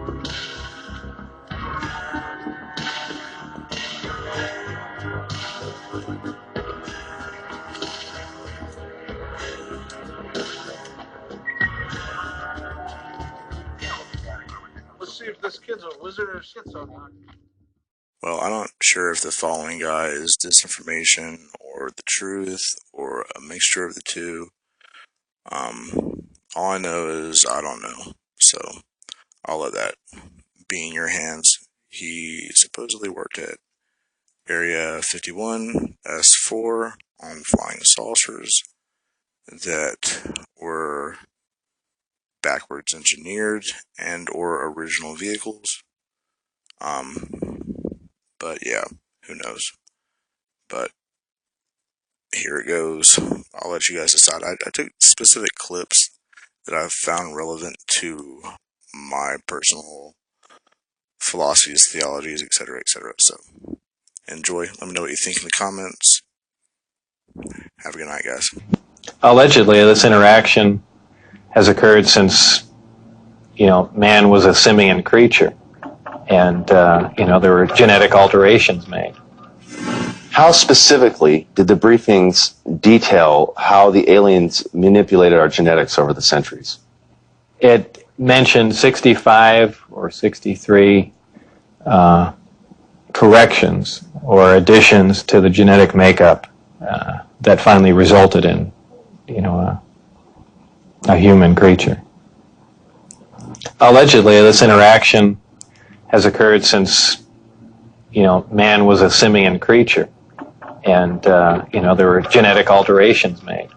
Let's see if this kid's a wizard or schizo. Well, I'm not sure if the following guy is disinformation or the truth or a mixture of the two. All I know is I don't know. So I'll let that be in your hands. He supposedly worked at Area 51 S4 on flying saucers that were backwards engineered and or original vehicles. But yeah, who knows? But here it goes. I'll let you guys decide. I took specific clips that I've found relevant to my personal philosophies, theologies, etc., etc. So enjoy. Let me know what you think in the comments. Have a good night, guys. Allegedly, this interaction has occurred since, man was a simian creature, and, there were genetic alterations made. How specifically did the briefings detail how the aliens manipulated our genetics over the centuries? It mentioned 65 or 63 corrections or additions to the genetic makeup that finally resulted in, a human creature. Allegedly, this interaction has occurred since, man was a simian creature, and, there were genetic alterations made.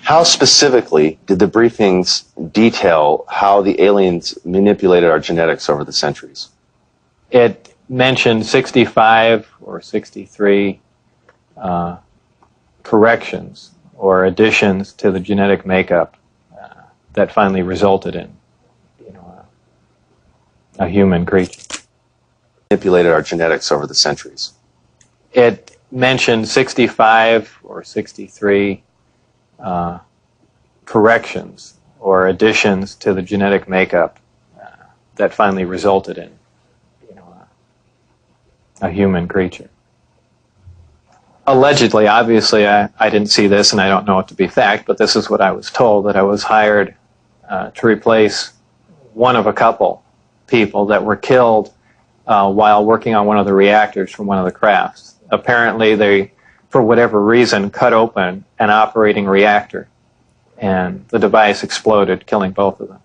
How specifically did the briefings detail how the aliens manipulated our genetics over the centuries? It mentioned 65 or 63 corrections or additions to the genetic makeup that finally resulted in, a human creature. Manipulated our genetics over the centuries. It mentioned 65 or 63 corrections or additions to the genetic makeup that finally resulted in, a human creature. Allegedly, obviously, I didn't see this and I don't know it to be fact, but this is what I was told, that I was hired to replace one of a couple people that were killed while working on one of the reactors from one of the crafts. Apparently, they, for whatever reason, cut open an operating reactor, and the device exploded, killing both of them.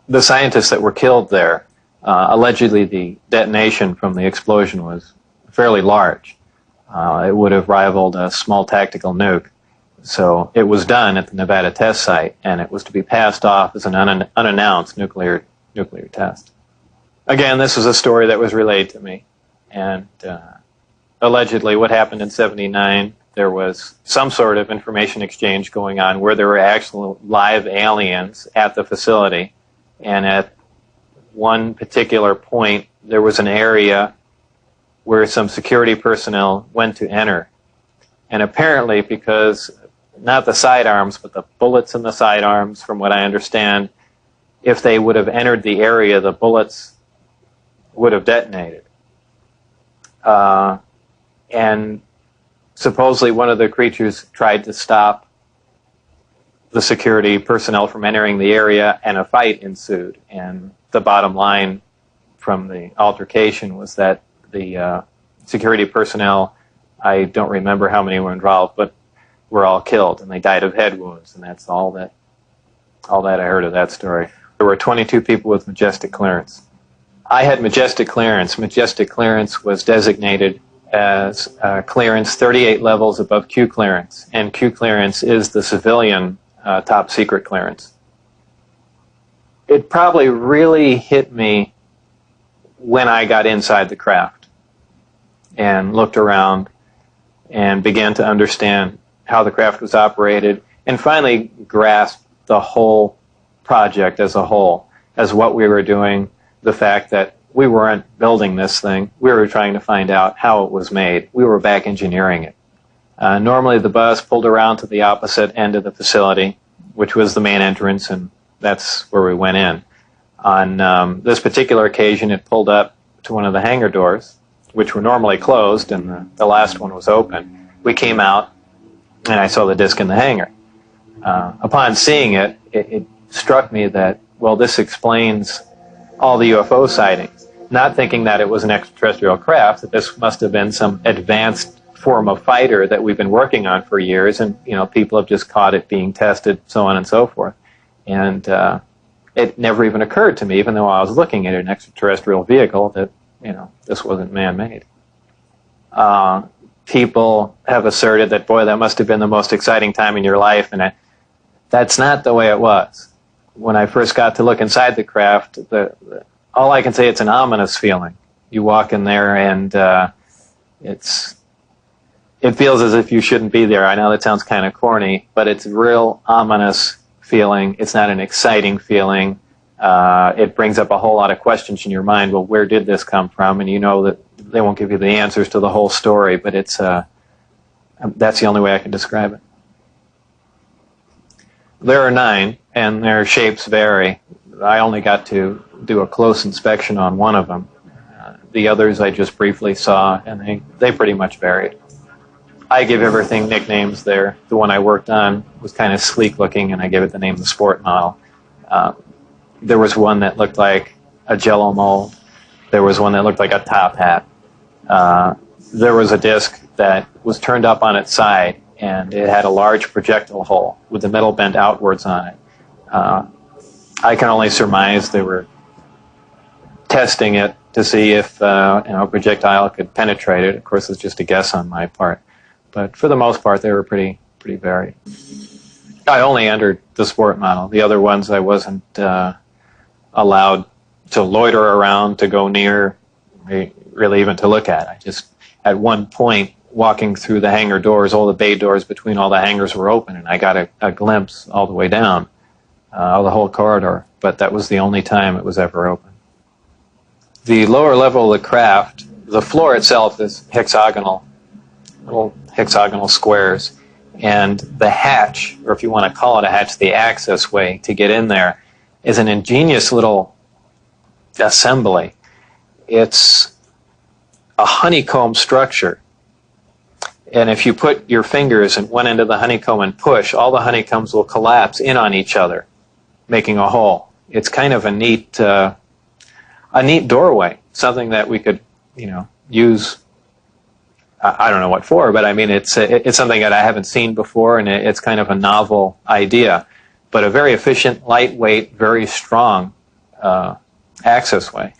The scientists that were killed there, allegedly the detonation from the explosion was fairly large. It would have rivaled a small tactical nuke. So it was done at the Nevada test site, and it was to be passed off as an unannounced nuclear test. Again, this was a story that was relayed to me, and allegedly what happened in '79, there was some sort of information exchange going on where there were actual live aliens at the facility, and at one particular point there was an area where some security personnel went to enter, and apparently because not the sidearms but the bullets in the sidearms, from what I understand, if they would have entered the area, the bullets would have detonated. And supposedly one of the creatures tried to stop the security personnel from entering the area, and a fight ensued. And the bottom line from the altercation was that the security personnel, I don't remember how many were involved, but were all killed, and they died of head wounds, and that's all that I heard of that story. There were 22 people with majestic clearance. I had majestic clearance. Majestic clearance was designated as clearance 38 levels above Q clearance, and Q clearance is the civilian top secret clearance. It probably really hit me when I got inside the craft and looked around and began to understand how the craft was operated, and finally grasped the whole project as a whole, as what we were doing, the fact that we weren't building this thing, we were trying to find out how it was made. We were back engineering it. Normally the bus pulled around to the opposite end of the facility, which was the main entrance, and that's where we went in. On this particular occasion, it pulled up to one of the hangar doors, which were normally closed, and the last one was open. We came out, and I saw the disc in the hangar. Upon seeing it, it struck me that, well, this explains all the UFO sightings. Not thinking that it was an extraterrestrial craft, that this must have been some advanced form of fighter that we've been working on for years, and people have just caught it being tested, so on and so forth. And it never even occurred to me, even though I was looking at an extraterrestrial vehicle, that this wasn't man-made. People have asserted that, boy, that must have been the most exciting time in your life, and that's not the way it was. When I first got to look inside the craft, all I can say, it's an ominous feeling. You walk in there, and it feels as if you shouldn't be there. I know that sounds kind of corny, but it's a real ominous feeling. It's not an exciting feeling. It brings up a whole lot of questions in your mind. Well, where did this come from? And you know that they won't give you the answers to the whole story, but that's the only way I can describe it. There are 9, and their shapes vary. I only got to do a close inspection on one of them. The others I just briefly saw, and they pretty much varied. I give everything nicknames there. The one I worked on was kind of sleek looking, and I gave it the name the Sport Model. There was one that looked like a Jello mold. There was one that looked like a top hat. There was a disc that was turned up on its side, and it had a large projectile hole with the metal bent outwards on it. I can only surmise they were testing it to see if a projectile could penetrate it. Of course, it's just a guess on my part. But for the most part, they were pretty varied. I only entered the Sport Model. The other ones I wasn't allowed to loiter around, to go near, really even to look at. I just, at one point, walking through the hangar doors, all the bay doors between all the hangars were open, and I got a glimpse all the way down of the whole corridor. But that was the only time it was ever open. The lower level of the craft, the floor itself is hexagonal, little hexagonal squares, and the hatch, or if you want to call it a hatch, the access way to get in there, is an ingenious little assembly. It's a honeycomb structure, and if you put your fingers in one end of the honeycomb and push, all the honeycombs will collapse in on each other, making a hole. It's kind of a neat doorway, something that we could, use. I don't know what for, but I mean, it's something that I haven't seen before, and it's kind of a novel idea, but a very efficient, lightweight, very strong access way.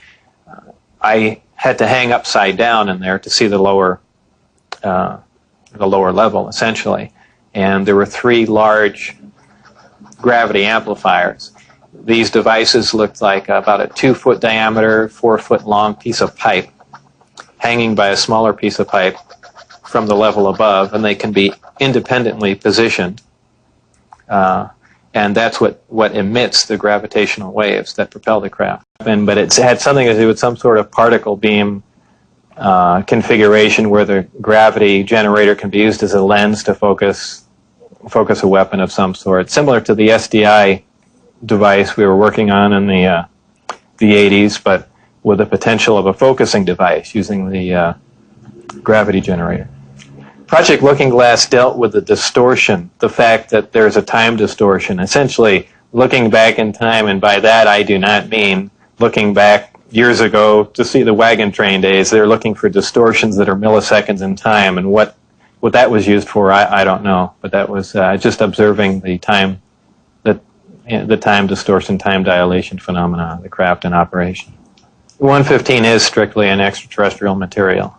I had to hang upside down in there to see the lower level, essentially, and there were 3 large gravity amplifiers. These devices looked like about a 2-foot diameter, 4-foot long piece of pipe hanging by a smaller piece of pipe from the level above, and they can be independently positioned. And that's what emits the gravitational waves that propel the craft. But it had something to do with some sort of particle beam configuration where the gravity generator can be used as a lens to focus a weapon of some sort, similar to the SDI device we were working on in the 80s, but with the potential of a focusing device using the gravity generator. Project Looking Glass dealt with the distortion, the fact that there's a time distortion, essentially looking back in time, and by that I do not mean looking back years ago to see the wagon train days. They're looking for distortions that are milliseconds in time, and what that was used for, I don't know, but that was just observing the time distortion, time dilation phenomena of the craft in operation. 115 is strictly an extraterrestrial material.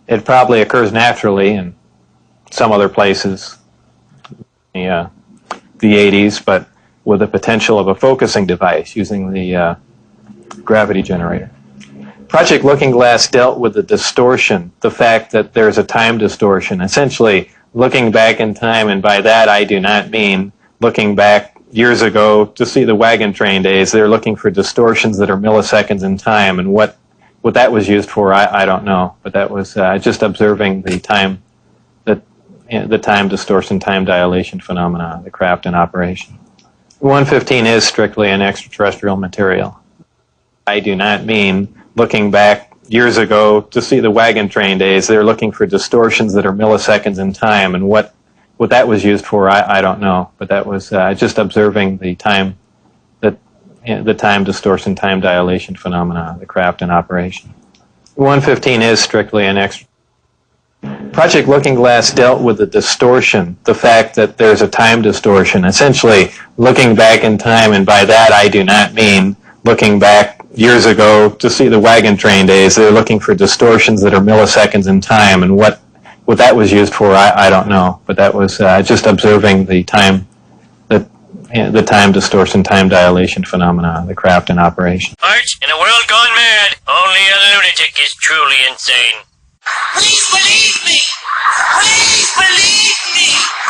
It probably occurs naturally in some other places, the 80s, but with the potential of a focusing device using the gravity generator. Project Looking Glass dealt with the distortion, the fact that there's a time distortion, essentially looking back in time, and by that I do not mean looking back years ago to see the wagon train days. They're looking for distortions that are milliseconds in time, and what that was used for, I don't know, but that was just observing the time distortion, time dilation phenomena of the craft in operation. 115 is strictly an extraterrestrial material. I do not mean looking back years ago to see the wagon train days. They're looking for distortions that are milliseconds in time, and what that was used for, I don't know. But that was just observing the time, the time distortion, time dilation phenomena, the craft in operation. 115 is strictly an extra. Project Looking Glass dealt with the distortion, the fact that there's a time distortion, essentially looking back in time, and by that I do not mean looking back years ago to see the wagon train days. They're looking for distortions that are milliseconds in time, and what that was used for, I don't know. But that was just observing the time, the time distortion, time dilation phenomena, the craft in operation. Arch, in a world gone mad, only a lunatic is truly insane. Please believe me! Please believe me!